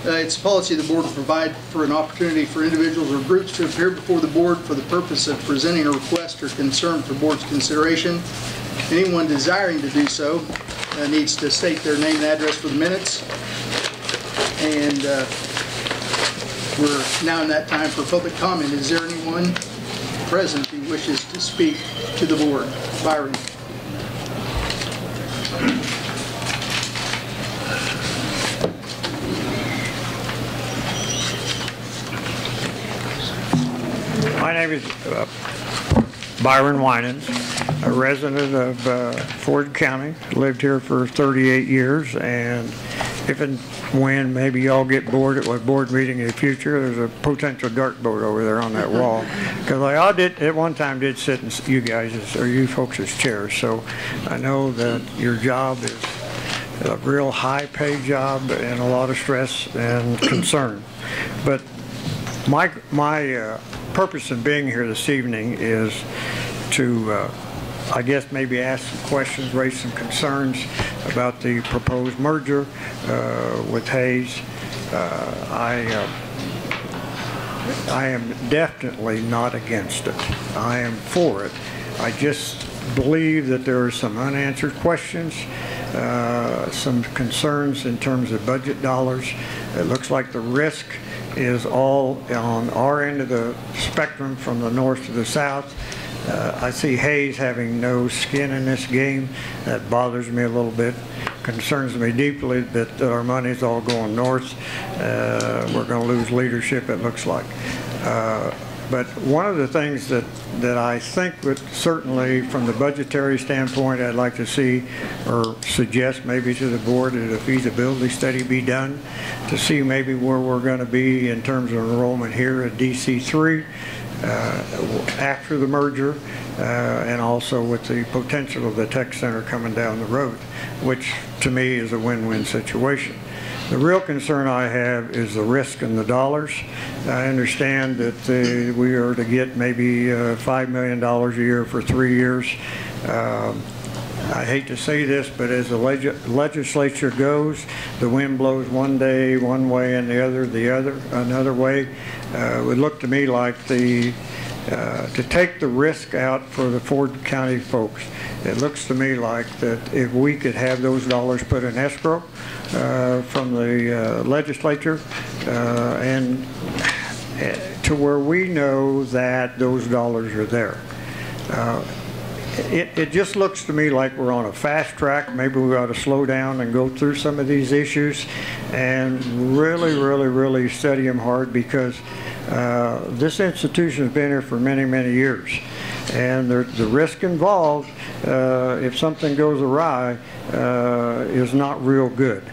It's a policy of the board to provide for an opportunity for individuals or groups to appear before the board for the purpose of presenting a request or concern for board's consideration. Anyone desiring to do so needs to state their name and address for the minutes. And we're now in that time for public comment. Is there anyone present who wishes to speak to the board? Byron. My name is Byron Winans, a resident of Ford County. Lived here for 38 years, and if and when maybe y'all get bored at a board meeting in the future, there's a potential dartboard over there on that wall. Because I did at one time did sit in you guys or you folks' chairs, so I know that your job is a real high-paid job and a lot of stress and concern. But my purpose in being here this evening is to, I guess, maybe ask some questions, raise some concerns about the proposed merger with Hayes. I am definitely not against it. I am for it. I just believe that there are some unanswered questions, some concerns in terms of budget dollars. It looks like the risk is all on our end of the spectrum from the north to the south. I see Hayes having no skin in this game. That bothers me a little bit. Concerns me deeply that our money's all going north. We're going to lose leadership, it looks like. But one of the things that I think would certainly from the budgetary standpoint I'd like to see or suggest maybe to the board that a feasibility study be done to see maybe where we're going to be in terms of enrollment here at DC3 after the merger and also with the potential of the tech center coming down the road, which to me is a win-win situation. The real concern I have is the risk in the dollars. I understand that we are to get maybe $5 million a year for 3 years. I hate to say this, but as the legislature goes, the wind blows one day one way and the other another way. It would look to me like to take the risk out for the Ford County folks. It looks to me like that if we could have those dollars put in escrow from the legislature and to where we know that those dollars are there. It just looks to me like we're on a fast track. Maybe we ought to slow down and go through some of these issues and really study them hard, because this institution has been here for many years, and the risk involved if something goes awry is not real good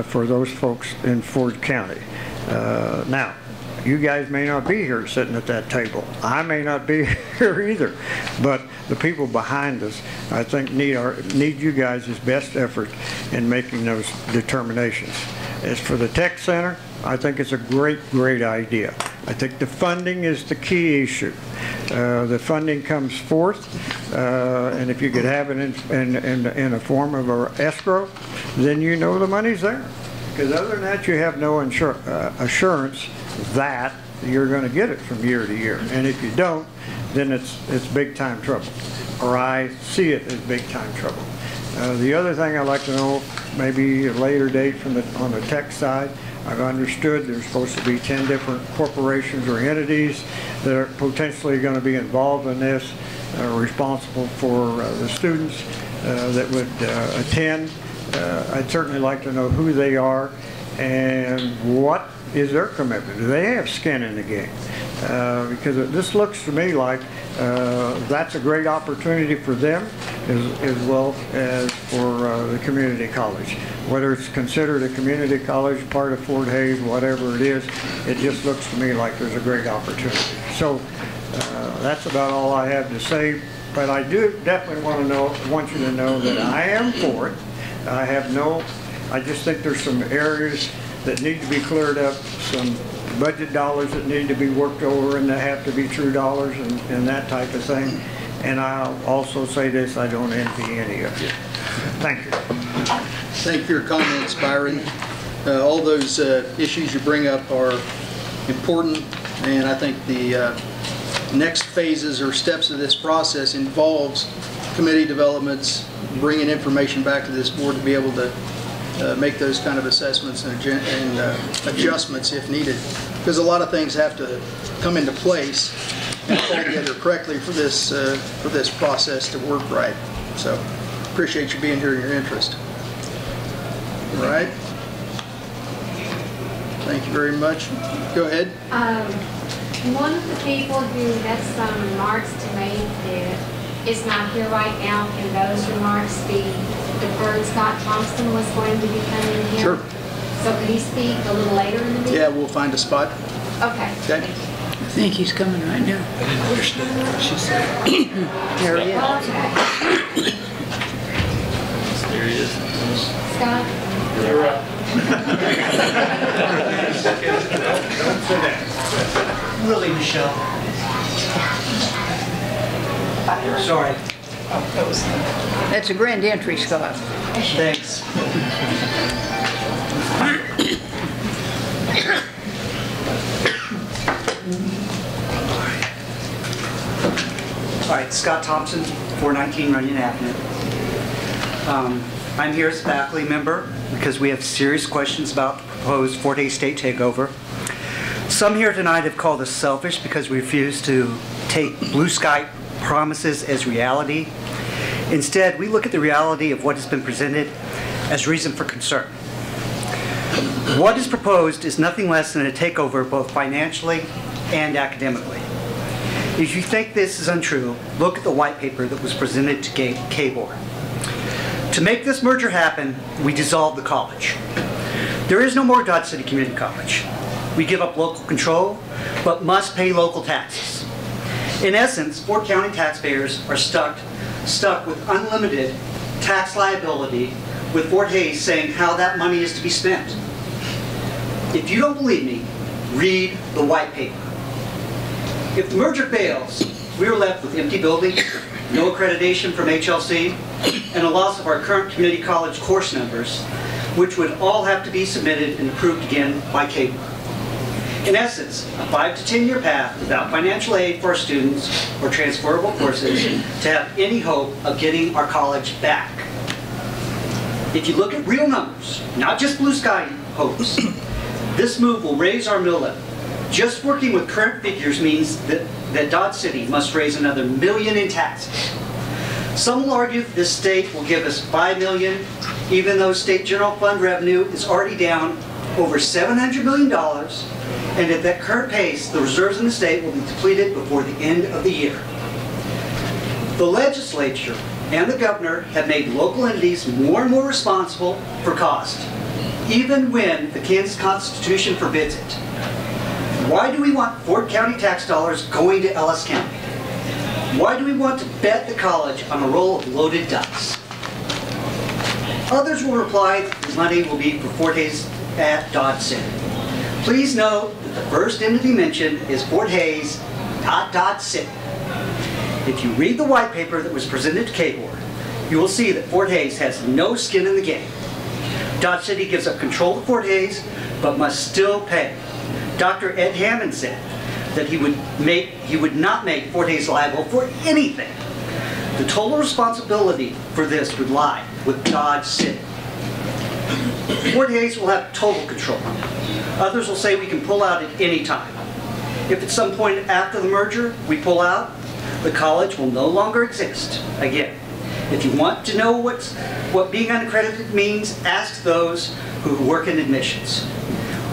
for those folks in Ford County. Now, you guys may not be here sitting at that table. I may not be here either. But the people behind us, I think, need you guys' best effort in making those determinations. As for the tech center, I think it's a great idea. I think the funding is the key issue. The funding comes forth, and if you could have it in a form of an escrow, then you know the money's there. Because other than that, you have no assurance that you're going to get it from year to year. And if you don't, then it's big time trouble. Or I see it as big time trouble. The other thing I'd like to know, maybe a later date on the tech side, I've understood there's supposed to be 10 different corporations or entities that are potentially going to be involved in this, responsible for the students that would attend. I'd certainly like to know who they are and what is their commitment. Do they have skin in the game? Because this looks to me like that's a great opportunity for them as well as for the community college. Whether it's considered a community college, part of Fort Hays, whatever it is, it just looks to me like there's a great opportunity. So that's about all I have to say. But I do definitely want you to know that I am for it. I just think there's some areas that need to be cleared up, some budget dollars that need to be worked over and that have to be true dollars and that type of thing. And I'll also say this, I don't envy any of you. Thank you. Thank you for your comments, Byron. All those issues you bring up are important, and I think the next phases or steps of this process involves committee developments, bringing information back to this board to be able to make those kind of assessments and adjustments if needed. Because a lot of things have to come into place and fall together correctly for this process to work right. So appreciate you being here and your interest. All right. Thank you very much. Go ahead. One of the people who had some remarks to make that is not here right now, can those remarks be deferred? Scott Thompson was going to be coming here. Sure. So could he speak a little later in the meeting? Yeah, we'll find a spot. Okay. Okay. I think he's coming right now. I didn't understand what she said. There he is. Okay. There he is. Scott? You're up. Willie, Michelle. Sorry. That's a grand entry, Scott. Thanks. All right, Scott Thompson, 419 Runyon Avenue. I'm here as a faculty member because we have serious questions about the proposed Fort Hays state takeover. Some here tonight have called us selfish because we refuse to take blue sky promises as reality. Instead, we look at the reality of what has been presented as reason for concern. What is proposed is nothing less than a takeover both financially and academically. If you think this is untrue, look at the white paper that was presented to KBOR. To make this merger happen, we dissolved the college. There is no more Dodge City Community College. We give up local control, but must pay local taxes. In essence, Fort County taxpayers are stuck with unlimited tax liability, with Fort Hays saying how that money is to be spent. If you don't believe me, read the white paper. If the merger fails, we are left with empty buildings, no accreditation from HLC, and a loss of our current community college course numbers, which would all have to be submitted and approved again by KBOR. In essence, a 5 to 10 year path without financial aid for our students or transferable courses to have any hope of getting our college back. If you look at real numbers, not just blue sky hopes, this move will raise our mill levy. Just working with current figures means that Dodge City must raise another $1 million in taxes. Some will argue that this state will give us $5 million, even though state general fund revenue is already down over $700 million, and at that current pace, the reserves in the state will be depleted before the end of the year. The legislature and the governor have made local entities more and more responsible for cost, even when the Kansas Constitution forbids it. Why do we want Fort County tax dollars going to Ellis County? Why do we want to bet the college on a roll of loaded dice? Others will reply that the money will be for Fort Hays at Dodge City. Please note that the first entity mentioned is Fort Hays, not Dodge City. If you read the white paper that was presented to KBOR, you will see that Fort Hays has no skin in the game. Dodge City gives up control to Fort Hays, but must still pay. Dr. Ed Hammond said that he would not make Fort Hays liable for anything. The total responsibility for this would lie with Dodge City. Fort Hays will have total control. Others will say we can pull out at any time. If at some point after the merger we pull out, the college will no longer exist again. If you want to know what being unaccredited means, ask those who work in admissions.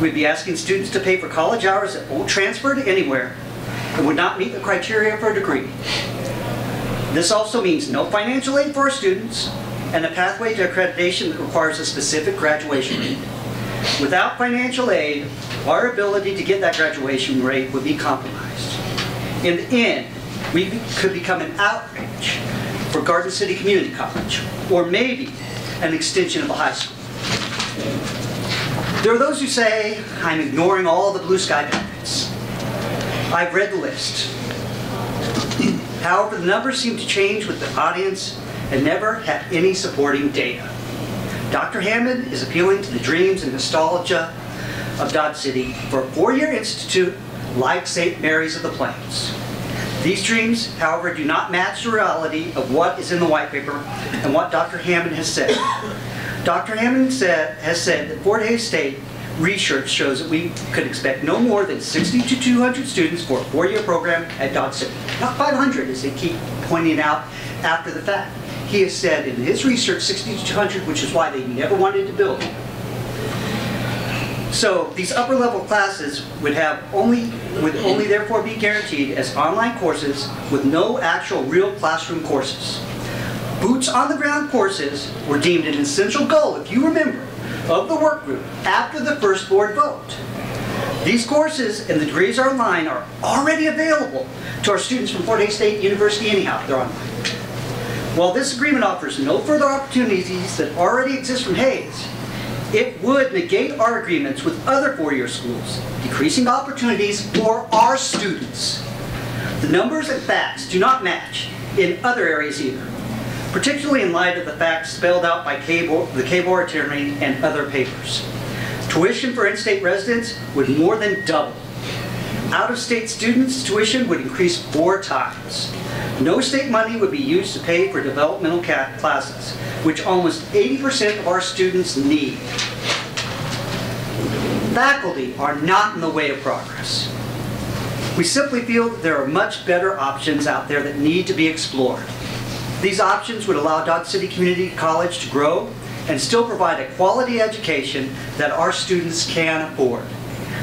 We'd be asking students to pay for college hours that won't transfer to anywhere and would not meet the criteria for a degree. This also means no financial aid for our students and a pathway to accreditation that requires a specific graduation rate. Without financial aid, our ability to get that graduation rate would be compromised. In the end, we could become an outrage for Garden City Community College, or maybe an extension of a high school. There are those who say I'm ignoring all the blue sky benefits. I've read the list. However, the numbers seem to change with the audience and never have any supporting data. Dr. Hammond is appealing to the dreams and nostalgia of Dodge City for a 4-year institute like St. Mary's of the Plains. These dreams, however, do not match the reality of what is in the white paper and what Dr. Hammond has said. Dr. Hammond has said that Fort Hays State research shows that we could expect no more than 60 to 200 students for a 4-year program at Dodge City. Not 500, as they keep pointing out after the fact. He has said in his research 60 to 200, which is why they never wanted to build it. So these upper level classes would only therefore be guaranteed as online courses with no actual real classroom courses. Boots on the ground courses were deemed an essential goal, if you remember, of the work group after the first board vote. These courses and the degrees online are already available to our students from Fort Hays State University anyhow. They're online. While this agreement offers no further opportunities that already exist from Hays, it would negate our agreements with other 4-year schools, decreasing opportunities for our students. The numbers and facts do not match in other areas either, particularly in light of the facts spelled out by the cable attorney and other papers. Tuition for in-state residents would more than double. Out-of-state students' tuition would increase 4 times. No state money would be used to pay for developmental classes, which almost 80% of our students need. Faculty are not in the way of progress. We simply feel that there are much better options out there that need to be explored. These options would allow Dodge City Community College to grow and still provide a quality education that our students can afford.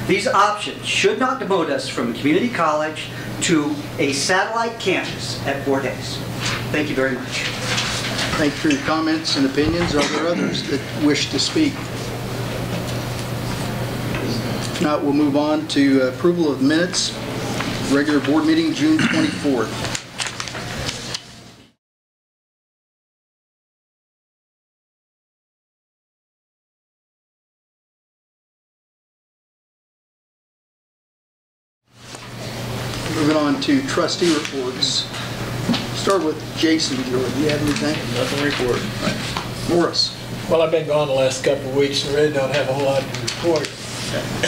These options should not demote us from a community college to a satellite campus at Fort Hays. Thank you very much. Thank you for your comments and opinions. Are there others that wish to speak? If not, we'll move on to approval of minutes. Regular board meeting, June 24th. Moving on to trustee reports. Start with Jason. Do you have anything? Nothing report. Morris. Well, I've been gone the last couple of weeks and really don't have a whole lot to report.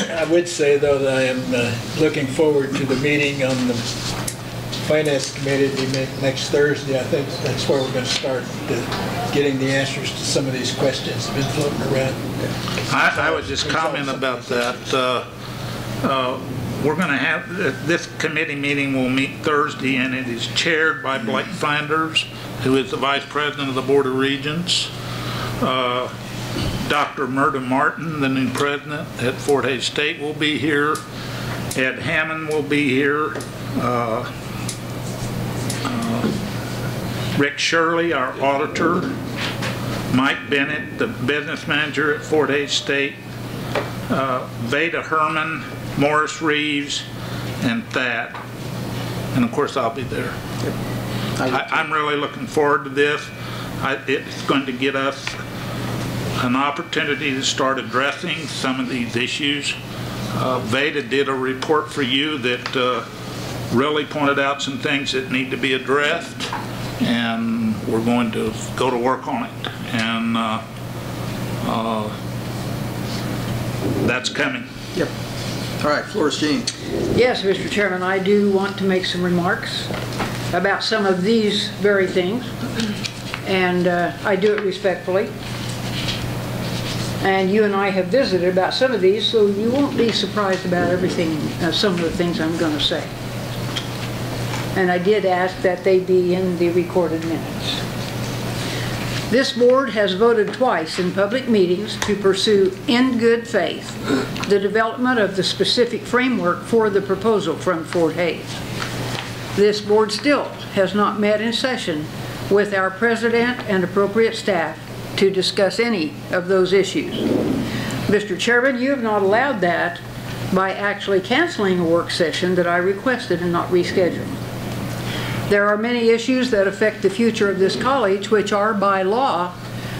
I would say, though, that I am looking forward to the meeting on the Finance Committee next Thursday. I think that's where we're going to start getting the answers to some of these questions that have been floating around. I would just comment about that. We're going to have, this committee meeting will meet Thursday, and it is chaired by Blake Flanders, who is the Vice President of the Board of Regents. Dr. Murda Martin, the new president at Fort Hays State, will be here. Ed Hammond will be here. Rick Shirley, our auditor. Mike Bennett, the business manager at Fort Hays State. Veda Herman, Morris Reeves, and Thad. And of course I'll be there. I'm really looking forward to this. It's going to get us an opportunity to start addressing some of these issues. Veda did a report for you that really pointed out some things that need to be addressed, and we're going to go to work on it. And that's coming. Yep. All right, Flores Jean. Yes, Mr. Chairman, I do want to make some remarks about some of these very things, and I do it respectfully. And you and I have visited about some of these, so you won't be surprised about everything, some of the things I'm going to say. And I did ask that they be in the recorded minutes. This board has voted twice in public meetings to pursue in good faith the development of the specific framework for the proposal from Fort Hays. This board still has not met in session with our president and appropriate staff to discuss any of those issues. Mr. Chairman, you have not allowed that by actually canceling a work session that I requested and not rescheduling. There are many issues that affect the future of this college, which are by law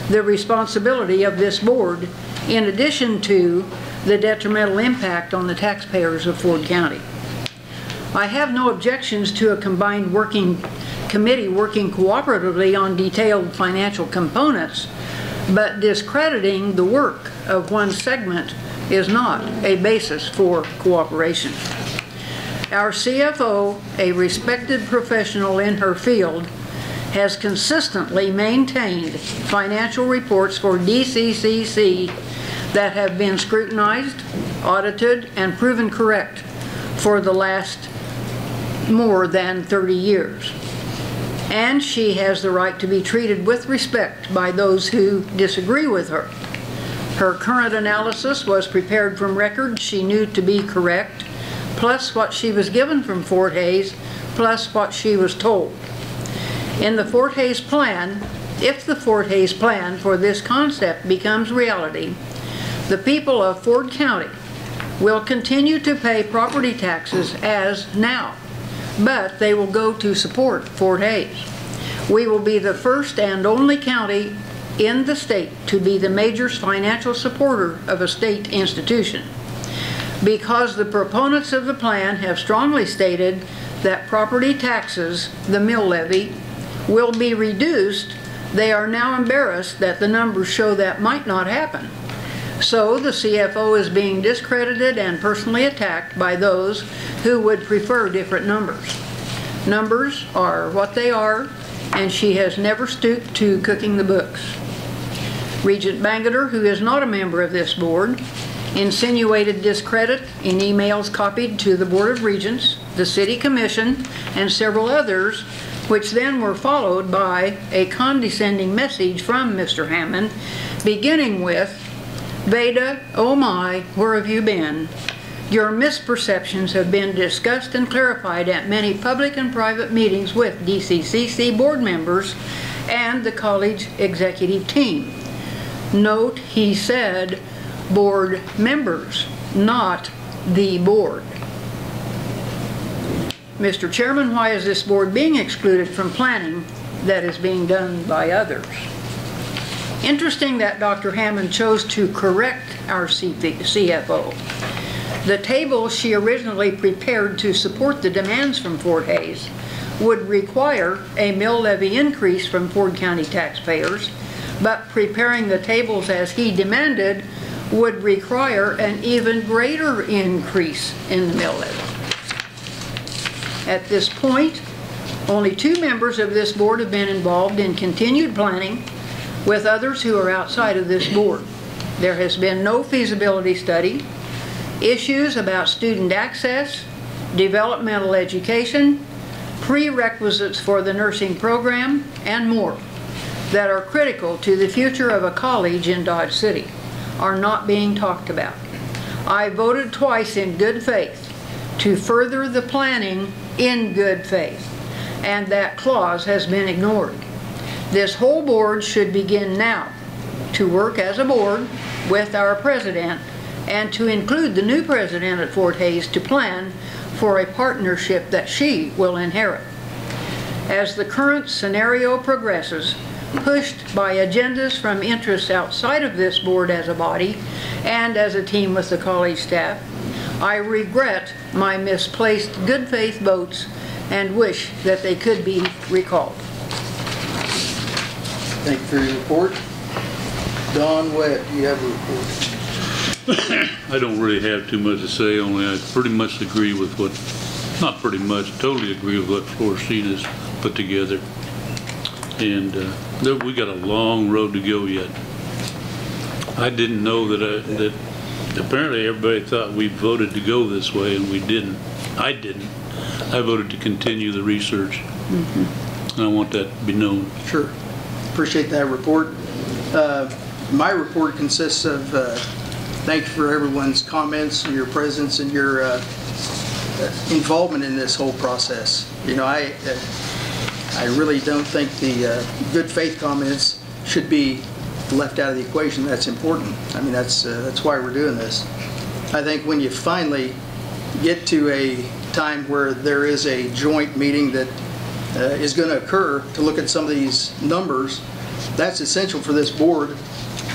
the responsibility of this board, in addition to the detrimental impact on the taxpayers of Ford County. I have no objections to a combined working committee working cooperatively on detailed financial components But discrediting the work of one segment is not a basis for cooperation. Our CFO, a respected professional in her field, has consistently maintained financial reports for DCCC that have been scrutinized, audited, and proven correct for the last more than 30 years. And she has the right to be treated with respect by those who disagree with her. Her current analysis was prepared from records she knew to be correct, plus what she was given from Fort Hays, plus what she was told. In the Fort Hays plan, if the Fort Hays plan for this concept becomes reality, the people of Ford County will continue to pay property taxes as now, but they will go to support Fort Hays. We will be the first and only county in the state to be the major financial supporter of a state institution. Because the proponents of the plan have strongly stated that property taxes, the mill levy, will be reduced, they are now embarrassed that the numbers show that might not happen. So the CFO is being discredited and personally attacked by those who would prefer different numbers. Numbers are what they are, and she has never stooped to cooking the books. Regent Bangeter, who is not a member of this board, insinuated discredit in emails copied to the Board of Regents, the City Commission, and several others, which then were followed by a condescending message from Mr. Hammond, beginning with, "Veda, oh my, where have you been? Your misperceptions have been discussed and clarified at many public and private meetings with DCCC board members and the college executive team." Note, he said board members, not the board. Mr. Chairman, why is this board being excluded from planning that is being done by others? Interesting that Dr. Hammond chose to correct our CFO. The table she originally prepared to support the demands from Fort Hays would require a mill levy increase from Ford County taxpayers, but preparing the tables as he demanded would require an even greater increase in the mill levy. At this point, only 2 members of this board have been involved in continued planning with others who are outside of this board. There has been no feasibility study, issues about student access, developmental education, prerequisites for the nursing program, and more that are critical to the future of a college in Dodge City are not being talked about. I voted twice in good faith to further the planning in good faith, and that clause has been ignored. This whole board should begin now to work as a board with our president and to include the new president at Fort Hays to plan for a partnership that she will inherit. As the current scenario progresses, pushed by agendas from interests outside of this board as a body and as a team with the college staff, I regret my misplaced good faith votes and wish that they could be recalled. Thank you for your report. Don Webb, do you have a report? I don't really have too much to say, only I pretty much agree with what, not pretty much, totally agree with what Florcita's put together. And we got a long road to go yet. I didn't know that apparently everybody thought we voted to go this way, and we didn't. I didn't. I voted to continue the research. Mm-hmm. And I want that to be known. Sure. Appreciate that report. My report consists of thank you for everyone's comments and your presence and your involvement in this whole process. You know, I really don't think the good faith comments should be left out of the equation. That's important. I mean, that's why we're doing this. I think when you finally get to a time where there is a joint meeting that is going to occur to look at some of these numbers, that's essential for this board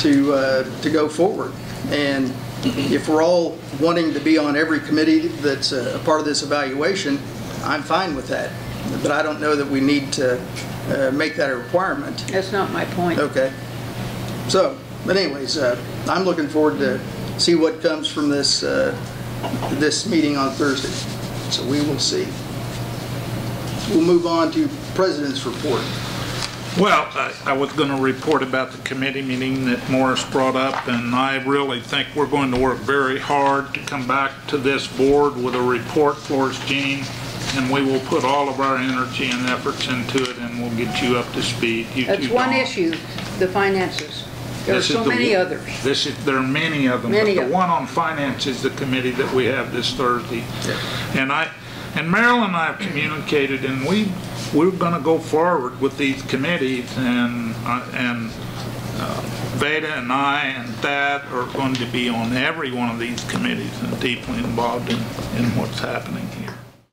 to go forward. And if we're all wanting to be on every committee that's a part of this evaluation, I'm fine with that. But I don't know that we need to make that a requirement. That's not my point. Okay. So, but anyways, I'm looking forward to see what comes from this, this meeting on Thursday. So we will see. We'll move on to President's report. Well, I was going to report about the committee meeting that Morris brought up, and I really think we're going to work very hard to come back to this board with a report for us, Gene, and we will put all of our energy and efforts into it, and we'll get you up to speed. That's one issue, the finances. There are so many others. There are many of them, but the one on finance is the committee that we have this Thursday. Yeah. And Marilyn and I have communicated, and we're going to go forward with these committees, and Veda and I and Thad are going to be on every one of these committees and deeply involved in what's happening here.